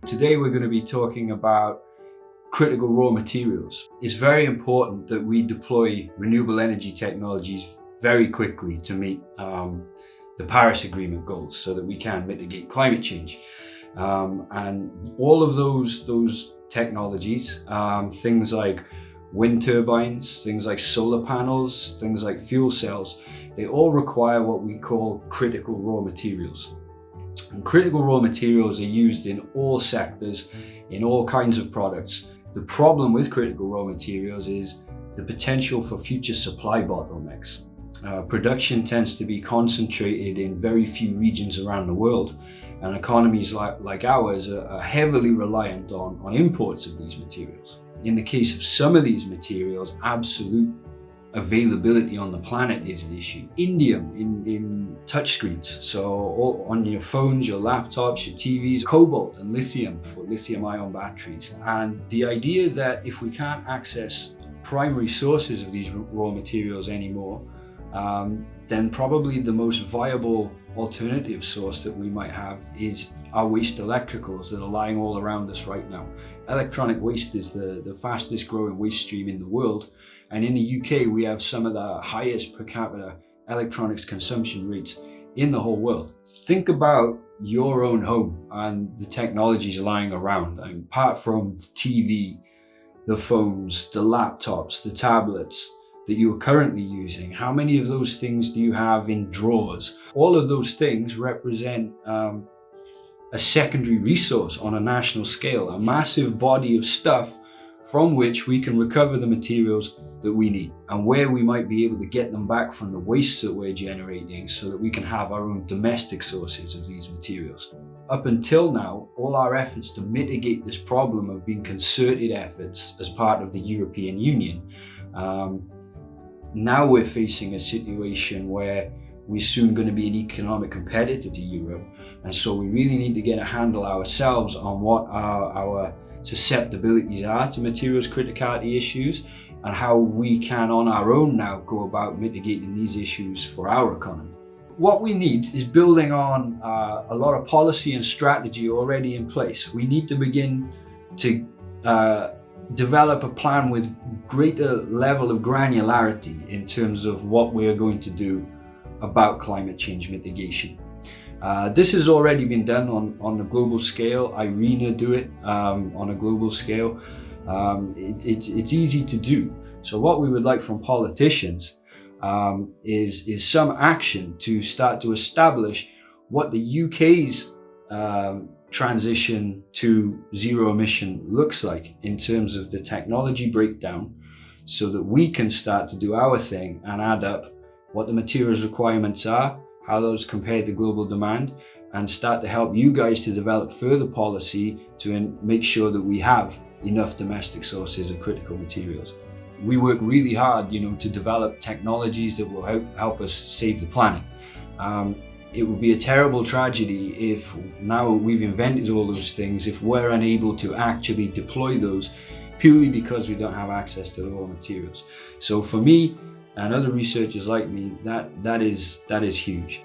Today we're going to be talking about critical raw materials. It's very important that we deploy renewable energy technologies very quickly to meet the Paris Agreement goals so that we can mitigate climate change. And all of those technologies, things like wind turbines, things like solar panels, things like fuel cells, they all require what we call critical raw materials. And critical raw materials are used in all sectors, in all kinds of products. The problem with critical raw materials is the potential for future supply bottlenecks. Production tends to be concentrated in very few regions around the world, and economies like ours are heavily reliant on imports of these materials. In the case of some of these materials, absolute availability on the planet is an issue. Indium in touchscreens, so all on your phones, your laptops, your TVs, cobalt and lithium for lithium-ion batteries. And the idea that if we can't access primary sources of these raw materials anymore, then probably the most viable alternative source that we might have is our waste electricals that are lying all around us right now. Electronic waste is the fastest growing waste stream in the world, and in the UK we have some of the highest per capita electronics consumption rates in the whole world. Think about your own home and the technologies lying around. And apart from the TV, the phones, the laptops, the tablets that you are currently using, how many of those things do you have in drawers? All of those things represent a secondary resource on a national scale, a massive body of stuff from which we can recover the materials that we need, and where we might be able to get them back from the waste that we're generating so that we can have our own domestic sources of these materials. Up until now, all our efforts to mitigate this problem have been concerted efforts as part of the European Union. Now we're facing a situation where we're soon going to be an economic competitor to Europe, and so we really need to get a handle ourselves on what our susceptibilities are to materials criticality issues, and how we can on our own now go about mitigating these issues for our economy. What we need is building on a lot of policy and strategy already in place. We need to begin to develop a plan with greater level of granularity in terms of what we are going to do about climate change mitigation. This has already been done on a global scale. IRENA do it on a global scale. It's easy to do. So what we would like from politicians is some action to start to establish what the UK's transition to zero emission looks like in terms of the technology breakdown, so that we can start to do our thing and add up what the materials requirements are, how those compare to global demand, and start to help you guys to develop further policy to make sure that we have enough domestic sources of critical materials. We work really hard, to develop technologies that will help us save the planet. It would be a terrible tragedy if now we've invented all those things, if we're unable to actually deploy those purely because we don't have access to the raw materials. So for me and other researchers like me, that is huge.